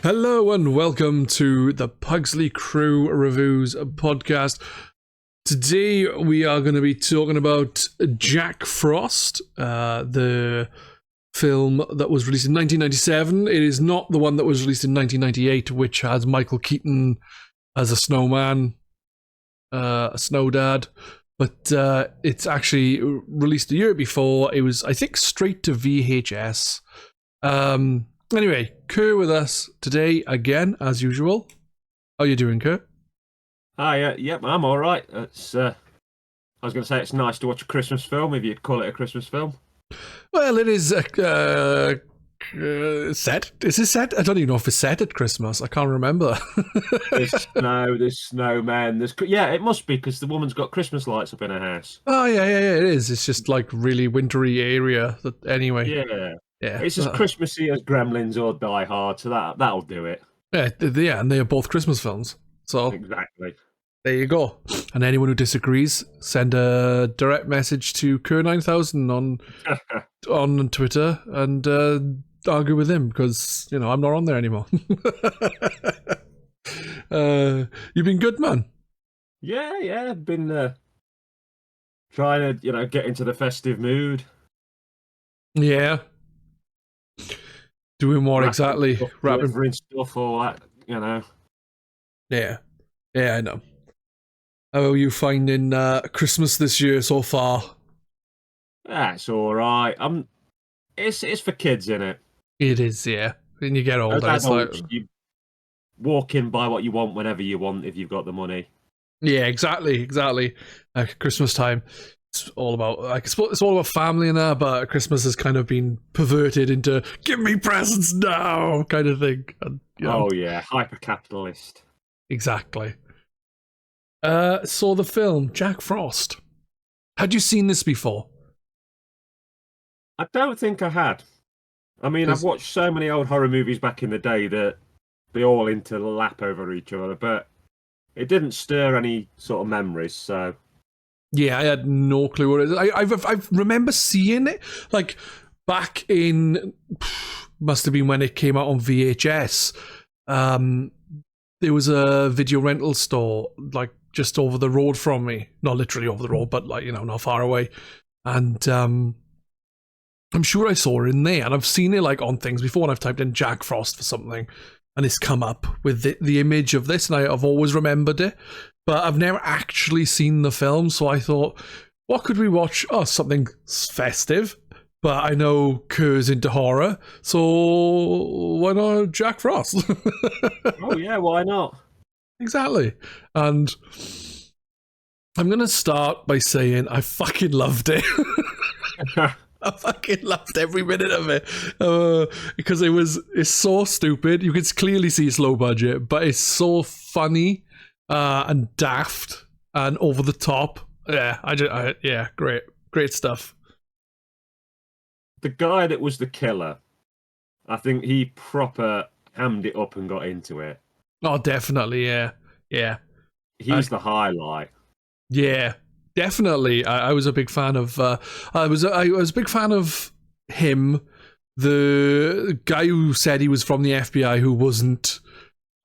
Hello and welcome to the Pugsley Crew Reviews Podcast. Today we are going to be talking about Jack Frost, the film that was released in 1997. It is not the one that was released in 1998, which has Michael Keaton as a snowman, a snow dad. But it's actually released a year before. It was, I think, straight to VHS. Anyway, Kerr with us today again, as usual. How you doing, Kerr? Hi, yep, I'm all right. It's, I was going to say it's nice to watch a Christmas film, if you'd call it a Christmas film. Well, it is set. Is it set? I don't even know if it's set at Christmas. I can't remember. There's snowman. Yeah, it must be because the woman's got Christmas lights up in her house. Oh, yeah, it is. It's just like really wintry area. Anyway. Yeah. It's as Christmassy as Gremlins or Die Hard, so that'll do it. Yeah, and they are both Christmas films. So exactly. There you go. And anyone who disagrees, send a direct message to Kerr9000 on Twitter and argue with him because, I'm not on there anymore. You've been good, man. Yeah. I've been trying to, get into the festive mood. Yeah. Doing what exactly? Wrapping stuff, all that, Yeah, I know. How are you finding Christmas this year so far? That's all right. It's for kids, isn't it? It is, yeah. When you get older, it's like you walk in, buy what you want whenever you want if you've got the money. Yeah, exactly. Christmas time. It's all about it's all about family and that, but Christmas has kind of been perverted into "give me presents now" kind of thing. And, Oh yeah, hyper-capitalist. Exactly. So the film Jack Frost. Had you seen this before? I don't think I had. I mean, I've watched so many old horror movies back in the day that they all interlap over each other, but it didn't stir any sort of memories. So. Yeah, I had no clue what it is. I remember seeing it like back in must have been when it came out on VHS. There was a video rental store like just over the road from me, not literally over the road, but like not far away. And I'm sure I saw it in there, and I've seen it like on things before. And I've typed in Jack Frost for something, and it's come up with the image of this, and I've always remembered it. But I've never actually seen the film, so I thought, what could we watch? Oh, something festive. But I know Kerr's into horror, so why not Jack Frost? Oh yeah, why not? Exactly. And I'm going to start by saying I fucking loved it. I fucking loved every minute of it because it's so stupid. You can clearly see it's low budget, but it's so funny. And daft and over the top. Yeah, great stuff. The guy that was the killer, I think he proper hammed it up and got into it. Oh, definitely, yeah. He's the highlight. Yeah, definitely. I was a big fan of. I was a big fan of him. The guy who said he was from the FBI who wasn't.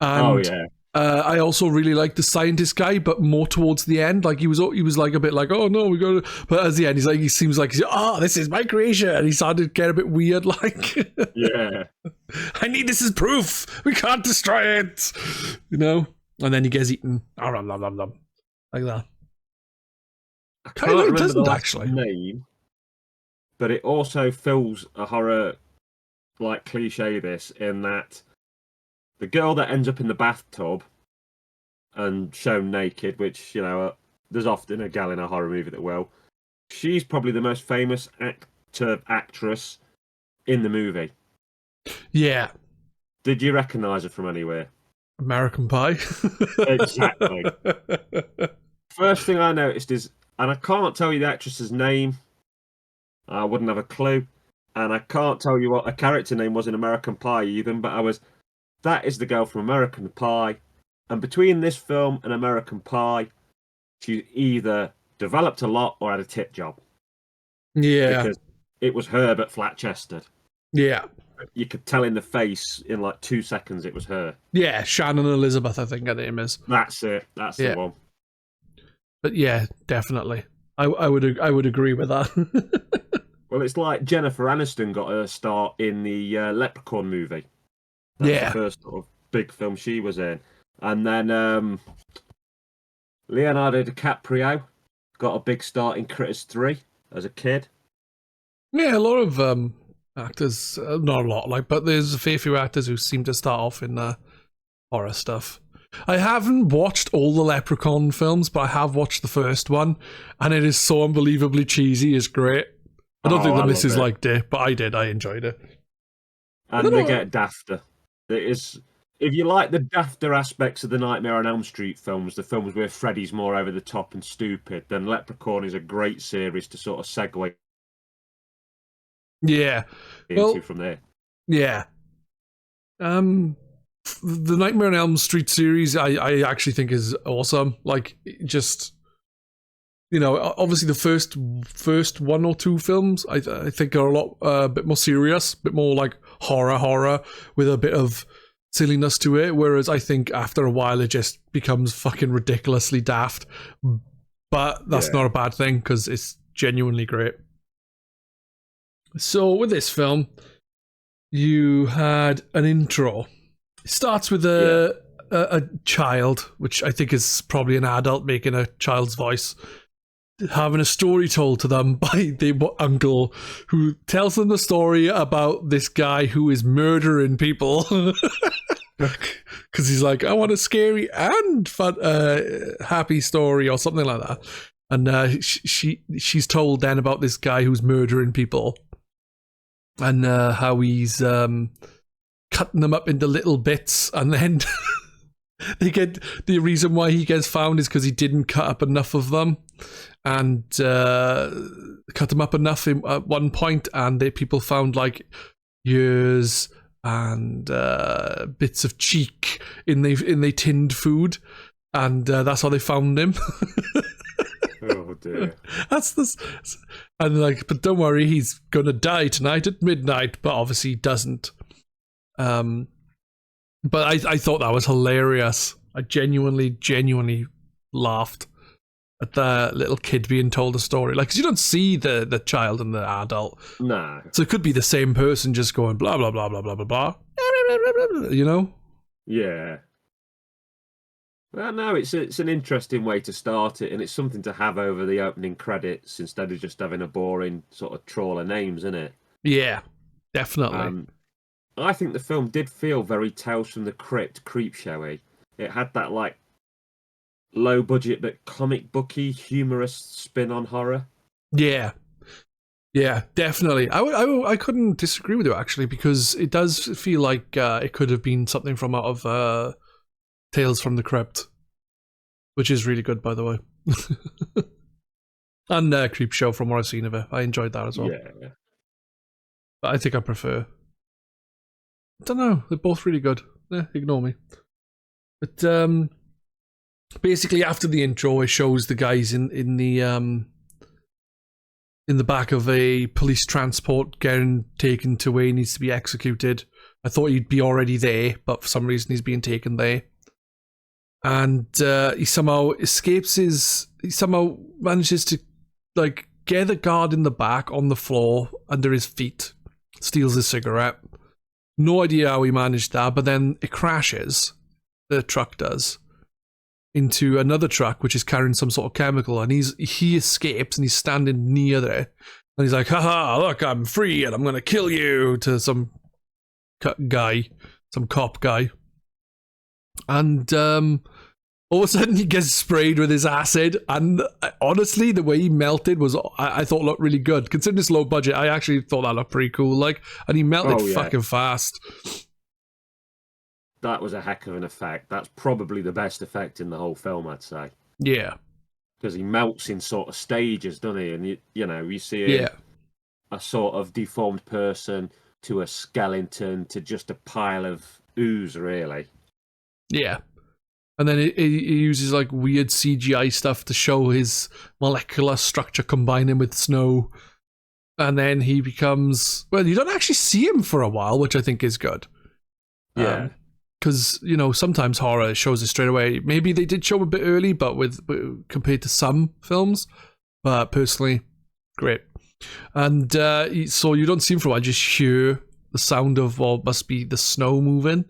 And yeah. I also really liked the scientist guy, but more towards the end. Like he was like a bit like, oh no, we got to. But at the end, he seems like, this is my creation, and he started to get a bit weird. Like, yeah, I need this as proof. We can't destroy it, And then he gets eaten, like that. I can't remember the last name, but it also fills a horror like cliche. This in that. The girl that ends up in the bathtub and shown naked, which, there's often a gal in a horror movie that will. She's probably the most famous actress in the movie. Yeah. Did you recognise her from anywhere? American Pie. Exactly. First thing I noticed is, and I can't tell you the actress's name. I wouldn't have a clue. And I can't tell you what a character name was in American Pie even, but that is the girl from American Pie. And between this film and American Pie, she either developed a lot or had a tit job. Yeah. Because it was her but flat-chested. Yeah. you could tell in the face in like 2 seconds it was her. Yeah, Shannon Elizabeth, I think her name is. That's it. That's the one. But yeah, definitely. I would agree with that. Well, it's like Jennifer Aniston got her start in the Leprechaun movie. That's the first sort of big film she was in. And then Leonardo DiCaprio got a big start in Critters 3 as a kid. Yeah, a lot of actors, not a lot, but there's a fair few actors who seem to start off in horror stuff. I haven't watched all the Leprechaun films, but I have watched the first one, and it is so unbelievably cheesy. It's great. I don't think the missus liked it, but I did. I enjoyed it. And they get dafter. It is, if you like the dafter aspects of the Nightmare on Elm Street films, the films where Freddy's more over the top and stupid, then Leprechaun is a great series to sort of segue into from there. Yeah. The Nightmare on Elm Street series, I actually think is awesome. Like, just, you know, obviously the first one or two films, I think are a bit more serious, a bit more like horror with a bit of silliness to it. Whereas I think after a while it just becomes fucking ridiculously daft. But that's not a bad thing because it's genuinely great. So with this film, you had an intro. It starts with a child, which I think is probably an adult making a child's voice, having a story told to them by the uncle, who tells them the story about this guy who is murdering people. Because he's like, I want a scary and fun, happy story or something like that. And she's told then about this guy who's murdering people and how he's cutting them up into little bits, and then they get the reason why he gets found is because he didn't cut up enough of them, and cut them up enough at one point, and people found like ears and bits of cheek in the tinned food, and that's how they found him. Oh dear. That's this, and like, but don't worry, he's gonna die tonight at midnight, but obviously he doesn't. But I thought that was hilarious. I genuinely laughed at the little kid being told a story. Like, 'cause you don't see the child and the adult. Nah. So it could be the same person just going blah, blah, blah, blah, blah, blah, blah. You know? Yeah. Well, no, it's an interesting way to start it, and it's something to have over the opening credits instead of just having a boring sort of trawl of names, isn't it? Yeah, definitely. I think the film did feel very Tales from the Crypt creep showy. It had that like low budget but comic booky, humorous spin on horror. Yeah, definitely. I couldn't disagree with you actually, because it does feel like it could have been something from out of Tales from the Crypt, which is really good, by the way. And Creep Show, from what I've seen of it, I enjoyed that as well. Yeah, but I think I prefer. I don't know. They're both really good. Ignore me. But basically, after the intro, it shows the guys in the back of a police transport getting taken to where he needs to be executed. I thought he'd be already there, but for some reason he's being taken there. And he somehow escapes he somehow manages to like get the guard in the back on the floor under his feet, steals his cigarette. No idea how he managed that, but then it crashes, the truck does, into another truck which is carrying some sort of chemical, and he escapes and he's standing near there, and he's like, haha, look, I'm free and I'm going to kill you, to some cop guy. And all of a sudden he gets sprayed with his acid, and honestly the way he melted was, I thought, looked really good considering it's low budget. I actually thought that looked pretty cool, like, and he melted fucking fast. That was a heck of an effect. That's probably the best effect in the whole film, I'd say. Yeah, because he melts in sort of stages, doesn't he? And you see a sort of deformed person to a skeleton to just a pile of ooze, really. Yeah. And then he uses like weird CGI stuff to show his molecular structure combining with snow. and then he becomes... Well, you don't actually see him for a while, which I think is good. Yeah. Because, sometimes horror shows it straight away. Maybe they did show a bit early, but compared to some films. But personally, great. And so you don't see him for a while, just hear the sound of what must be the snow moving.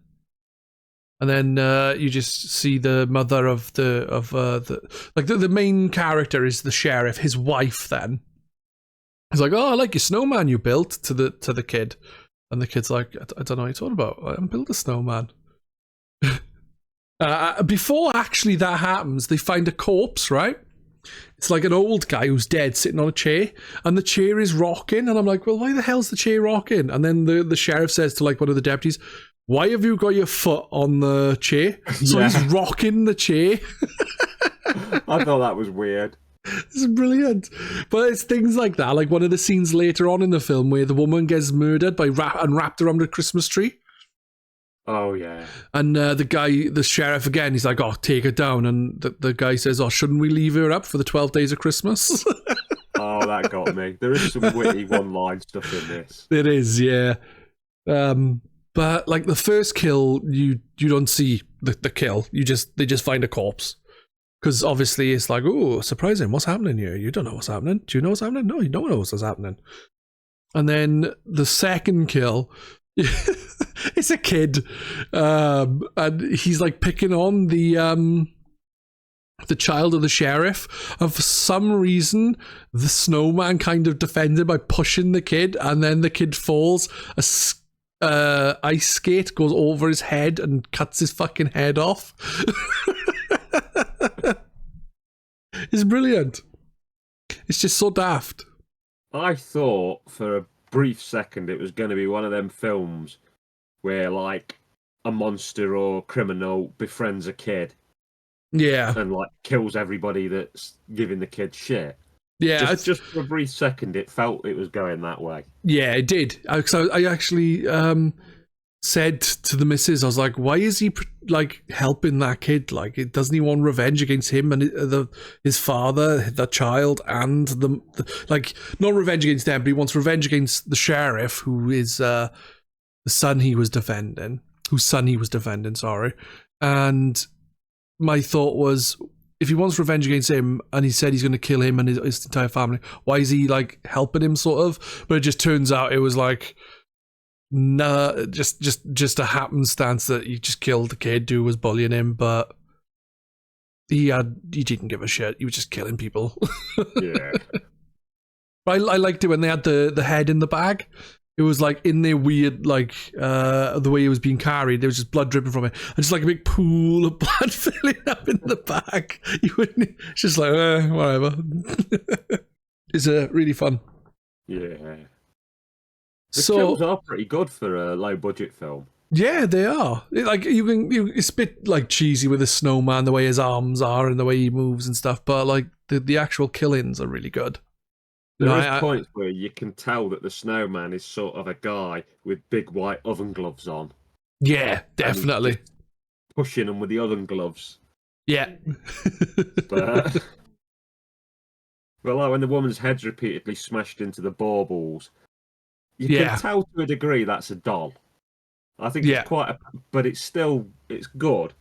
And then you just see the mother of the main character is the sheriff, his wife then. He's like, oh, I like your snowman you built to the kid. And the kid's like, I don't know what you're talking about. I haven't built a snowman. Before actually that happens, they find a corpse, right? It's like an old guy who's dead sitting on a chair, and the chair is rocking. And I'm like, well, why the hell's the chair rocking? And then the sheriff says to like one of the deputies, why have you got your foot on the chair? So he's rocking the chair. I thought that was weird. It's brilliant. But it's things like that. Like one of the scenes later on in the film where the woman gets murdered and wrapped around a Christmas tree. Oh, yeah. And the sheriff again, he's like, oh, take her down. And the guy says, oh, shouldn't we leave her up for the 12 days of Christmas? Oh, that got me. There is some witty one-line stuff in this. It is, yeah. But like the first kill, you don't see the kill. They just find a corpse. Because obviously it's like, oh, surprising, what's happening here? You don't know what's happening. Do you know what's happening? No, you don't know what's happening. And then the second kill, it's a kid. And he's like picking on the child of the sheriff. And for some reason, the snowman kind of defends him by pushing the kid. And then the kid falls. Ice skate goes over his head and cuts his fucking head off. It's brilliant. It's just so daft. I thought for a brief second it was going to be one of them films where like a monster or criminal befriends a kid. Yeah. And like kills everybody that's giving the kid shit. Yeah. Just for a brief second it felt it was going that way. Yeah, it did. So I actually said to the missus, I was like, why is he like helping that kid? Like, doesn't he want revenge against him and his father, the child, and the like, not revenge against them, but he wants revenge against the sheriff, who is whose son he was defending, sorry. And my thought was, if he wants revenge against him and he said he's going to kill him and his entire family, why is he like helping him sort of? But it just turns out it was like, no, just a happenstance that he just killed the kid who was bullying him, but he didn't give a shit. He was just killing people. Yeah. I liked it when they had the head in the bag. It was like in their weird, like the way it was being carried, there was just blood dripping from it, and just like a big pool of blood filling up in the bag. It's just like whatever. It's really fun. Yeah. The kills are pretty good for a low budget film. Yeah, they are. It's a bit like cheesy with the snowman, the way his arms are and the way he moves and stuff, but like the actual killings are really good. There are points where you can tell that the snowman is sort of a guy with big white oven gloves on. Yeah, definitely. Pushing them with the oven gloves. Yeah. But well, like when the woman's head's repeatedly smashed into the baubles, you can tell to a degree that's a doll. I think it's but it's good.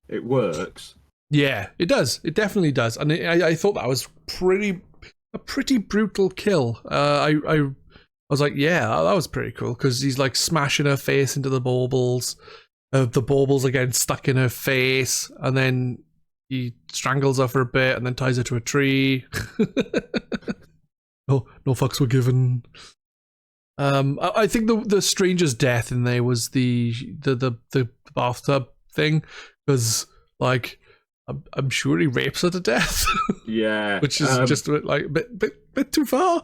It works. Yeah, it does. It definitely does. And I thought that was a pretty brutal kill. I was like, yeah, that was pretty cool, because he's like smashing her face into the baubles. The baubles again stuck in her face, and then he strangles her for a bit and then ties her to a tree. No fucks were given. I think the strangest death in there was the bathtub thing, because like I'm sure he rapes her to death. Yeah, which is just like a bit too far,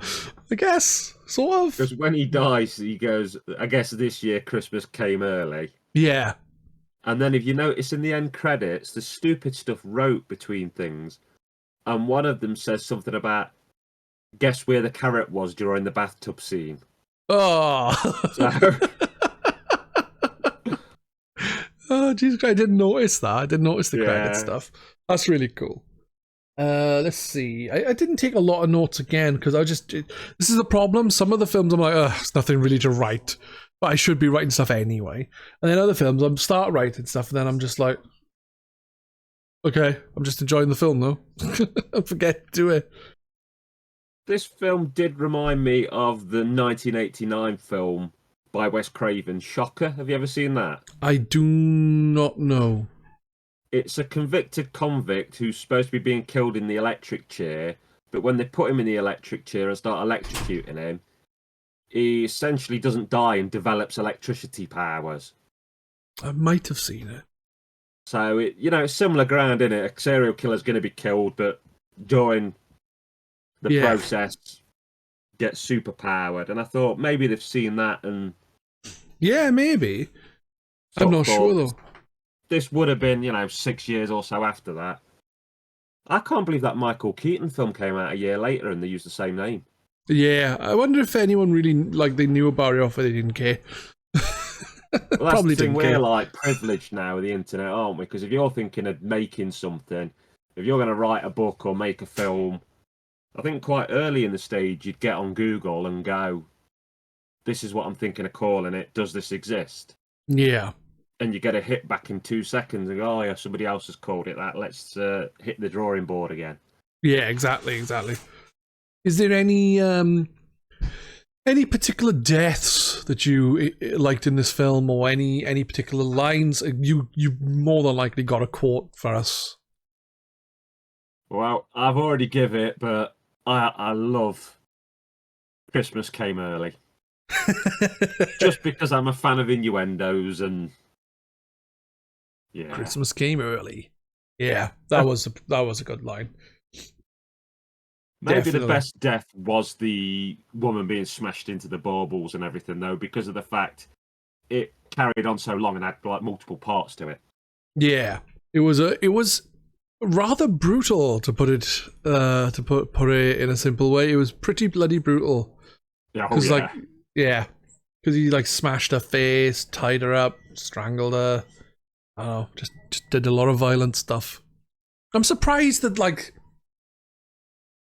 I guess, sort of. Because when he dies, he goes, I guess this year Christmas came early. Yeah. And then if you notice in the end credits, the stupid stuff wrote between things, and one of them says something about, guess where the carrot was during the bathtub scene. Oh. Oh, Jesus Christ, I didn't notice that. I didn't notice the credit stuff. That's really cool. Let's see. I didn't take a lot of notes again because this is the problem. Some of the films I'm like, it's nothing really to write, but I should be writing stuff anyway. And then other films I'm start writing stuff, and then I'm just like, okay, I'm just enjoying the film though. I forget to do it. This film did remind me of the 1989 film by Wes Craven, Shocker. Have you ever seen that? I do not know. It's a convicted convict who's supposed to be being killed in the electric chair, but when they put him in the electric chair and start electrocuting him, he essentially doesn't die and develops electricity powers. I might have seen it. So, it's similar ground, isn't it? A serial killer's going to be killed, but during the process gets super powered. And I thought maybe they've seen that and... Yeah, maybe. I'm not sure, though. This would have been, 6 years or so after that. I can't believe that Michael Keaton film came out a year later and they used the same name. Yeah, I wonder if anyone really, they knew about it or if they didn't care. Well, that's Probably the thing, didn't we're care. Privileged now with the internet, aren't we? Because if you're thinking of making something, if you're going to write a book or make a film, I think quite early in the stage you'd get on Google and go, this is what I'm thinking of calling it, does this exist? Yeah. And you get a hit back in 2 seconds and go, oh yeah, somebody else has called it that, let's hit the drawing board again. Yeah, exactly. Is there any particular deaths that you liked in this film, or any particular lines? You more than likely got a quote for us. Well, I've already give it, but I love Christmas Came Early. Just because I'm a fan of innuendos and Christmas Came Early. Yeah, that was a good line. Maybe Definitely. The best death was the woman being smashed into the baubles and everything, though, because of the fact it carried on so long and had multiple parts to it. Yeah, it was rather brutal, to put it in a simple way. It was pretty bloody brutal. Yeah, because he smashed her face, tied her up, strangled her. I don't know, just did a lot of violent stuff. I'm surprised that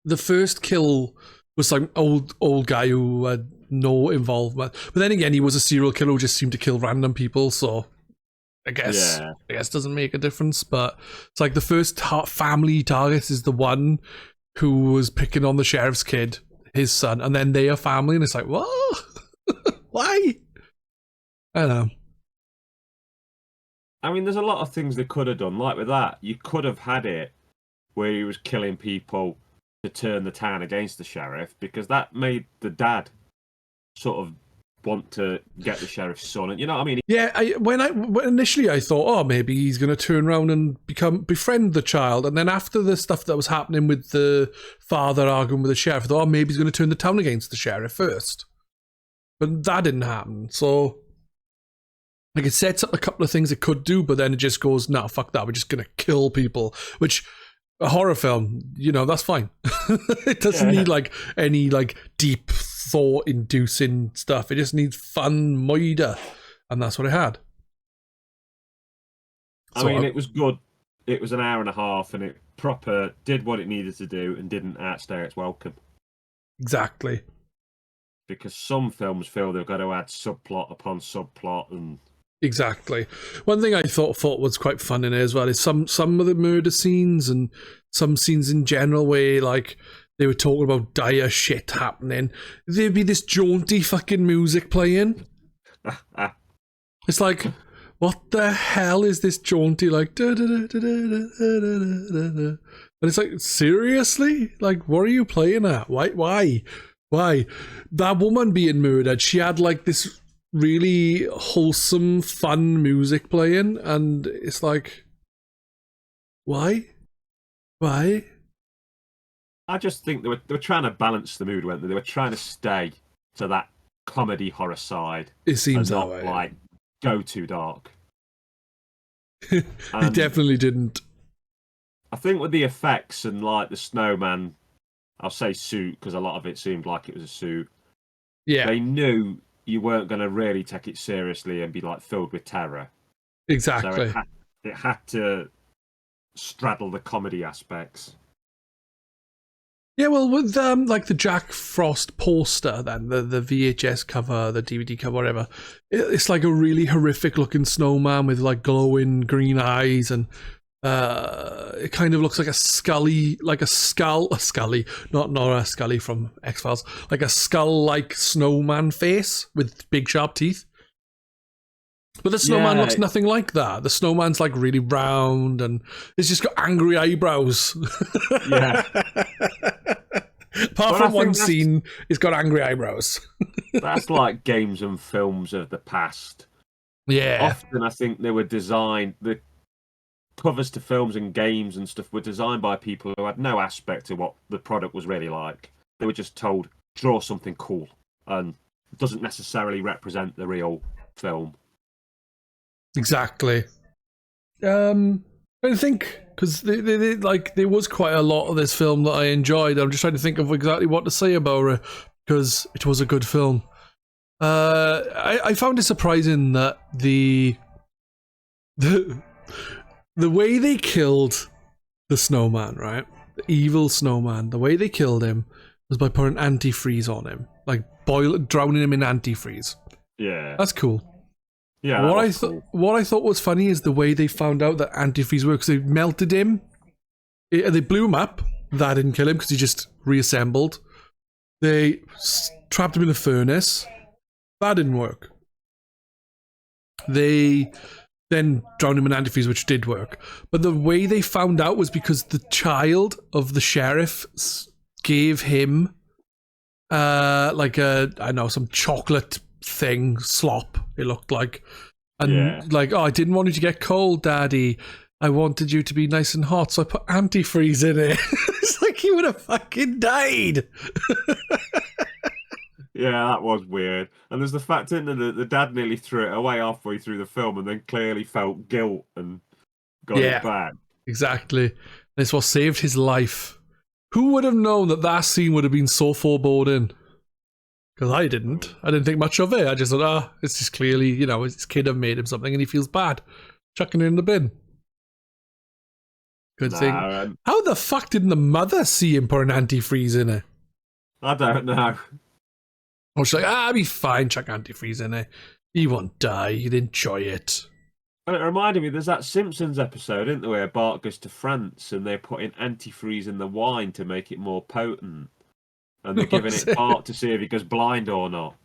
the first kill was old guy who had no involvement. But then again, he was a serial killer who just seemed to kill random people, so I guess doesn't make a difference. But it's the first family target is the one who was picking on the sheriff's kid, his son, and then they are family, and it's what? Why? I don't know. I mean, there's a lot of things they could have done. Like with that, you could have had it where he was killing people to turn the town against the sheriff, because that made the dad sort of want to get the sheriff's son. And you know what I mean? Yeah, when initially I thought, oh, maybe he's going to turn around and befriend the child. And then after the stuff that was happening with the father arguing with the sheriff, I thought, oh, maybe he's going to turn the town against the sheriff first. But that didn't happen. So, it sets up a couple of things it could do, but then it just goes, no, fuck that. We're just going to kill people, which... A horror film, that's fine. It doesn't need any deep thought-inducing stuff. It just needs fun murder, and that's what it had. I mean, it was good. It was an hour and a half, and it proper did what it needed to do and didn't outstay its welcome. Exactly. Because some films feel they've got to add subplot upon subplot and. Exactly. One thing I thought was quite fun in it as well is some of the murder scenes and some scenes in general where they were talking about dire shit happening. There'd be this jaunty fucking music playing. It's what the hell is this jaunty da, da, da, da, da, da, da, da. And it's seriously? What are you playing at? Why? That woman being murdered, she had this really wholesome, fun music playing, and it's why? I just think they were trying to balance the mood, weren't they? They were trying to stay to that comedy horror side. It seems that not way. Go too dark. He definitely didn't. I think with the effects and the snowman, I'll say suit because a lot of it seemed like it was a suit. Yeah, they knew you weren't going to really take it seriously and be filled with terror. Exactly. So it had to straddle the comedy aspects. Yeah, well, with like the Jack Frost poster, then the VHS cover, the DVD cover, whatever, it's like a really horrific looking snowman with like glowing green eyes, and it kind of looks like a Scully, not a Scully from X-Files, like a skull-like snowman face with big sharp teeth. But the snowman looks nothing like that. The snowman's like really round and it's just got angry eyebrows. Yeah. Apart from one scene, it's got angry eyebrows. That's like games and films of the past. Yeah. Often I think they were designed, the covers to films and games and stuff were designed by people who had no aspect to what the product was really like. They were just told, draw something cool. And it doesn't necessarily represent the real film. Exactly. I think because there was quite a lot of this film that I enjoyed. I'm just trying to think of exactly what to say about it because it was a good film. I found it surprising that the way they killed the snowman, right? The evil snowman. The way they killed him was by putting antifreeze on him, like drowning him in antifreeze. Yeah, that's cool. Yeah, what I thought was funny is the way they found out that antifreeze works. They melted him, they blew him up. That didn't kill him because he just reassembled. They trapped him in a furnace. That didn't work. They then drowned him in antifreeze, which did work. But the way they found out was because the child of the sheriff gave him some chocolate thing, slop, it looked like. And like, oh, I didn't want you to get cold, Daddy. I wanted you to be nice and hot, so I put antifreeze in it. It's like he would have fucking died. Yeah, that was weird. And there's the fact that the dad nearly threw it away halfway through the film and then clearly felt guilt and got it back. Exactly. It's what saved his life. Who would have known that scene would have been so foreboding? Because I didn't. I didn't think much of it. I just thought, it's just clearly, his kid have made him something and he feels bad. Chucking it in the bin. Good thing. How the fuck didn't the mother see him put an antifreeze in it? I don't know. Or she's like, I'll be fine, chuck antifreeze in it. He won't die, he'd enjoy it. And it reminded me, there's that Simpsons episode, isn't there, where Bart goes to France and they're putting antifreeze in the wine to make it more potent. And they're giving it Bart to see if he goes blind or not.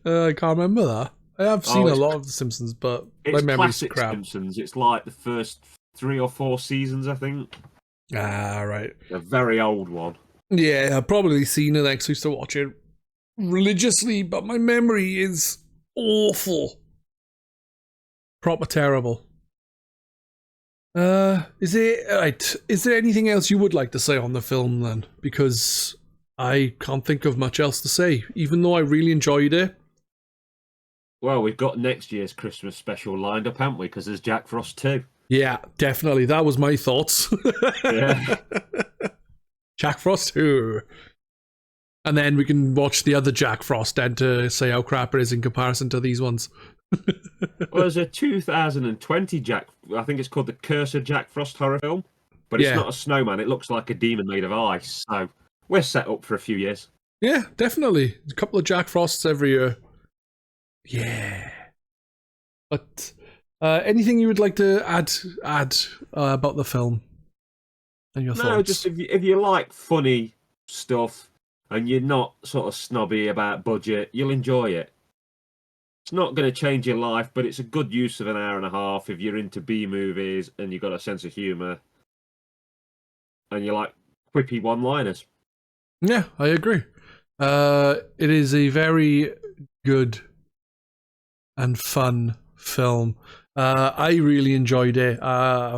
I can't remember that. I have seen a lot of The Simpsons, but my memory's crap. Simpsons. It's like the first 3 or 4 seasons, I think. Ah, right. A very old one. Yeah, I've probably seen it next. I used to watch it religiously, but my memory is awful. Proper terrible. Is there anything else you would like to say on the film then? Because I can't think of much else to say, even though I really enjoyed it. Well, we've got next year's Christmas special lined up, haven't we? Because there's Jack Frost 2. Yeah, definitely. That was my thoughts. Yeah. Jack Frost 2. And then we can watch the other Jack Frost and to say how crap it is in comparison to these ones. Well, there's a 2020 I think it's called The Curse of Jack Frost horror film. But it's not a snowman. It looks like a demon made of ice. So we're set up for a few years. Yeah, definitely. A couple of Jack Frosts every year. Yeah. But anything you would like to add about the film and your thoughts? No, just if you like funny stuff and you're not sort of snobby about budget, you'll enjoy it. It's not going to change your life, but it's a good use of an hour and a half if you're into B movies and you've got a sense of humour and you like quippy one-liners. Yeah, I agree. It is a very good and fun film. I really enjoyed it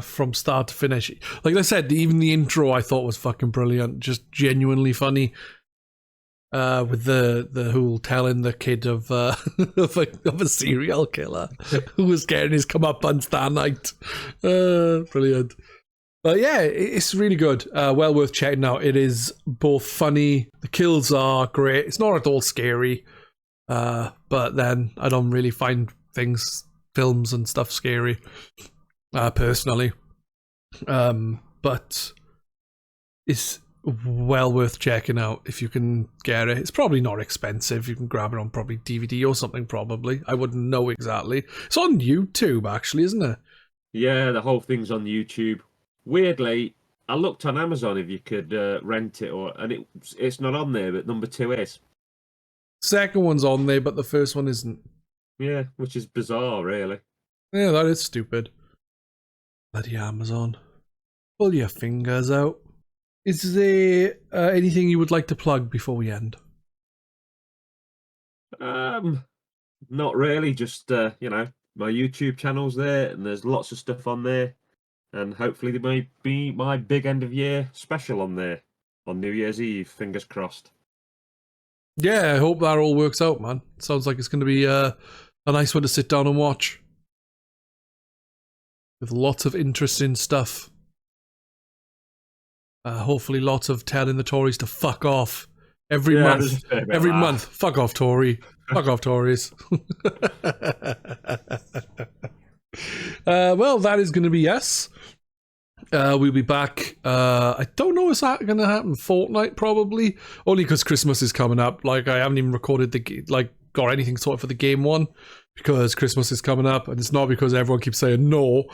from start to finish. Like I said, even the intro I thought was fucking brilliant, just genuinely funny. With the who telling the kid of of a serial killer who was getting his comeuppance that night. Brilliant. But yeah, it's really good. Well worth checking out. It is both funny. The kills are great. It's not at all scary. But then I don't really find films and stuff scary, personally. But is well worth checking out if you can get it. It's probably not expensive. You can grab it on probably DVD or something, probably. I wouldn't know exactly. It's on YouTube, actually, isn't it? Yeah, the whole thing's on YouTube. Weirdly, I looked on Amazon if you could rent it, and it's not on there, but number 2 is. Second one's on there, but the first one isn't. Yeah, which is bizarre, really. Yeah, that is stupid. Bloody Amazon. Pull your fingers out. Is there anything you would like to plug before we end? Not really. Just my YouTube channel's there, and there's lots of stuff on there, and hopefully there may be my big end of year special on there on New Year's Eve. Fingers crossed. Yeah, I hope that all works out, man. Sounds like it's going to be a nice one to sit down and watch, with lots of interesting stuff. Hopefully lots of telling the Tories to fuck off every month. Every month. Fuck off, Tory. Fuck off, Tories. Well, that is going to be us. We'll be back. I don't know if that's going to happen. Fortnight, probably. Only because Christmas is coming up. Like, I haven't even recorded got anything sorted for the game one, because Christmas is coming up, and it's not because everyone keeps saying no.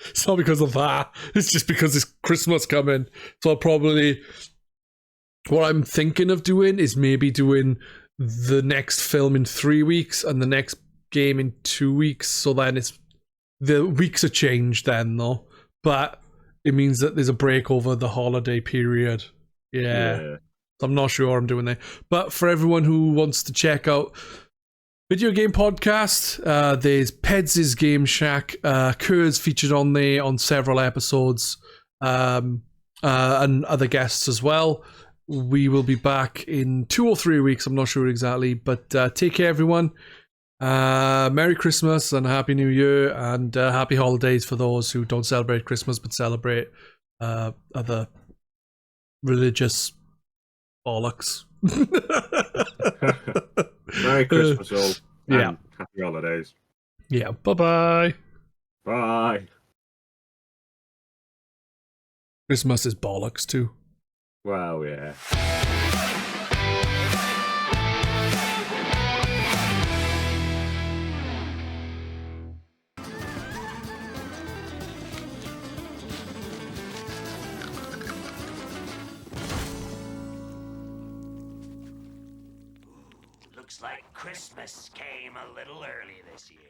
It's not because of that. It's just because it's Christmas coming. So what I'm thinking of doing is maybe doing the next film in 3 weeks and the next game in 2 weeks. So then the weeks are changed then, though. But it means that there's a break over the holiday period. Yeah. I'm not sure what I'm doing there. But for everyone who wants to check out Video Game Podcast, there's Peds' Game Shack. Kerr's featured on there on several episodes, and other guests as well. We will be back in 2 or 3 weeks, I'm not sure exactly, but take care, everyone. Merry Christmas and Happy New Year, and Happy Holidays for those who don't celebrate Christmas but celebrate other religious bollocks. Merry Christmas all. Yeah. Happy holidays. Yeah. Bye-bye. Bye. Christmas is bollocks too. Wow, yeah. Looks like Christmas came a little early this year.